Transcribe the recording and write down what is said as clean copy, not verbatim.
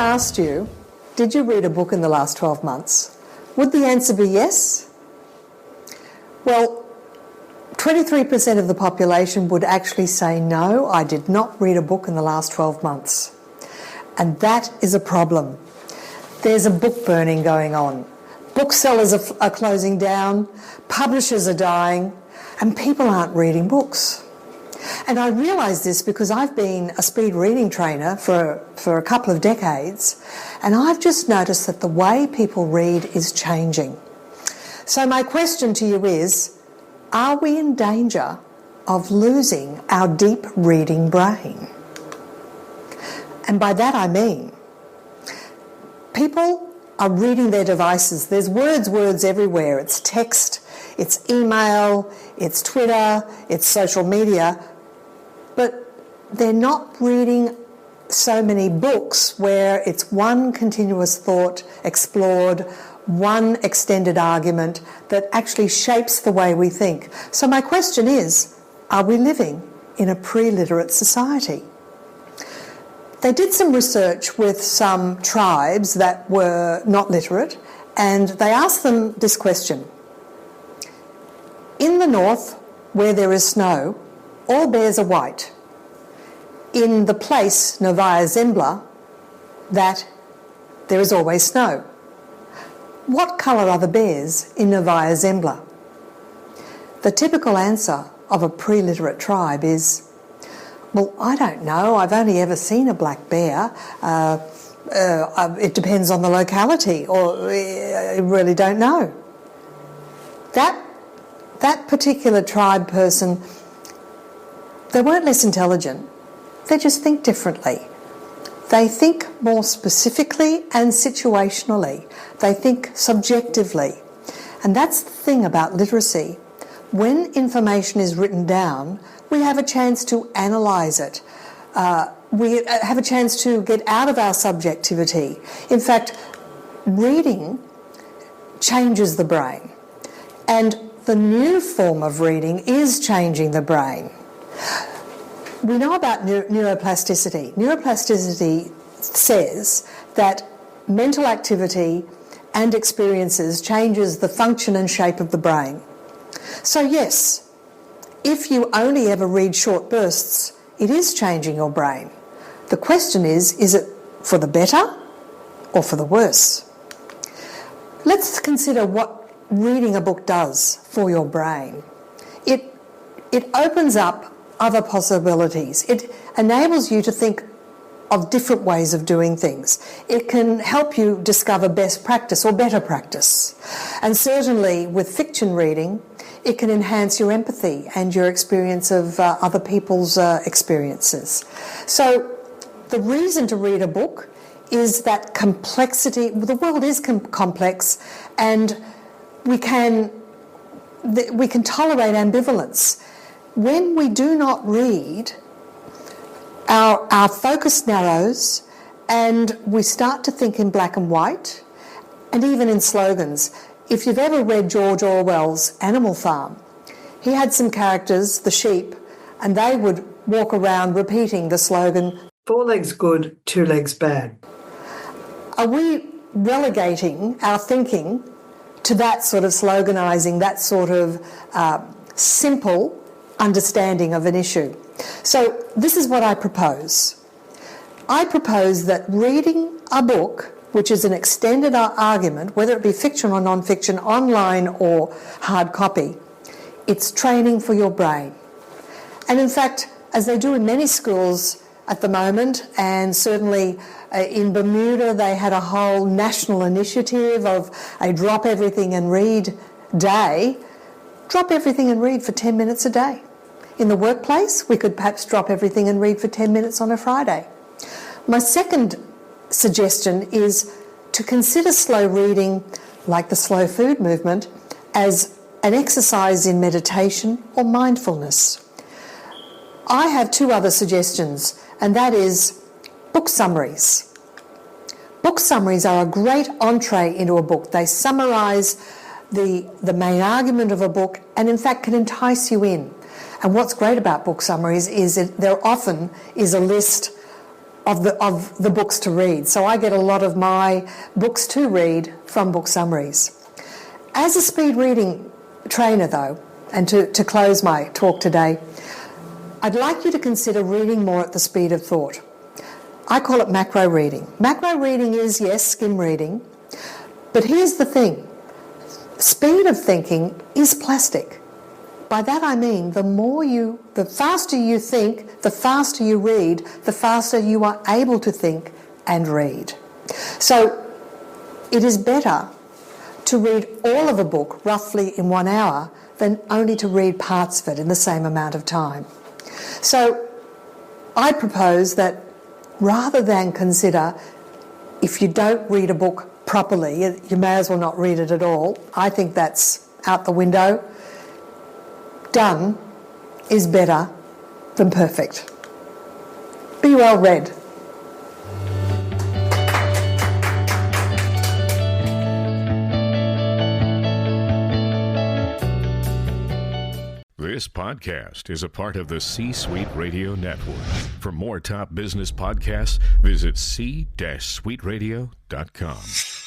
asked you, did you read a book in the last 12 months? Would the answer be yes? Well, 23% of the population would actually say no, I did not read a book in the last 12 months. And that is a problem. There's a book burning going on. Booksellers are closing down, publishers are dying, and people aren't reading books. And I realise this because I've been a speed reading trainer for a couple of decades, and I've just noticed that the way people read is changing. So my question to you is, are we in danger of losing our deep reading brain? And by that I mean, people are reading their devices. There's words everywhere. It's text, it's email, it's Twitter, it's social media, but they're not reading so many books where it's one continuous thought explored, one extended argument that actually shapes the way we think. So my question is, are we living in a pre-literate society? They did some research with some tribes that were not literate, and they asked them this question. In the north, where there is snow, all bears are white. In the place, Novaya Zemlya, that there is always snow. What colour are the bears in Novaya Zemlya? The typical answer of a pre-literate tribe is, well, I don't know, I've only ever seen a black bear. It depends on the locality, or I really don't know. That particular tribe person, they weren't less intelligent, they just think differently. They think more specifically and situationally. They think subjectively. And that's the thing about literacy. When information is written down, we have a chance to analyse it. We have a chance to get out of our subjectivity. In fact, reading changes the brain. And the new form of reading is changing the brain. We know about neuroplasticity. Neuroplasticity says that mental activity and experiences changes the function and shape of the brain. So yes, if you only ever read short bursts, it is changing your brain. The question is it for the better or for the worse? Let's consider what reading a book does for your brain. It opens up other possibilities. It enables you to think of different ways of doing things. It can help you discover best practice or better practice. And certainly with fiction reading, it can enhance your empathy and your experience of other people's experiences. So the reason to read a book is that complexity. The world is complex, and we can tolerate ambivalence. When we do not read, our focus narrows and we start to think in black and white, and even in slogans. If you've ever read George Orwell's Animal Farm, he had some characters, the sheep, and they would walk around repeating the slogan, 4 legs good, 2 legs bad. Are we relegating our thinking to that sort of sloganising, that sort of simple understanding of an issue? So this is what I propose. I propose that reading a book, which is an extended argument, whether it be fiction or non-fiction, online or hard copy, it's training for your brain. And in fact, as they do in many schools at the moment, and certainly in Bermuda they had a whole national initiative of a drop everything and read day. Drop everything and read for 10 minutes a day. In the workplace, we could perhaps drop everything and read for 10 minutes on a Friday. My second suggestion is to consider slow reading, like the slow food movement, as an exercise in meditation or mindfulness. I have 2 other suggestions, and that is book summaries. Book summaries are a great entree into a book. They summarise the main argument of a book and in fact can entice you in. And what's great about book summaries is that there often is a list of the books to read. So I get a lot of my books to read from book summaries. As a speed reading trainer, though, and to close my talk today, I'd like you to consider reading more at the speed of thought. I call it macro reading. Macro reading is, yes, skim reading, but here's the thing. Speed of thinking is plastic. By that I mean the faster you think, the faster you read, the faster you are able to think and read. So it is better to read all of a book roughly in 1 hour than only to read parts of it in the same amount of time. So I propose that rather than consider if you don't read a book properly, you may as well not read it at all. I think that's out the window. Done is better than perfect. Be well read. This podcast is a part of the C-Suite Radio Network. For more top business podcasts, visit c-suiteradio.com.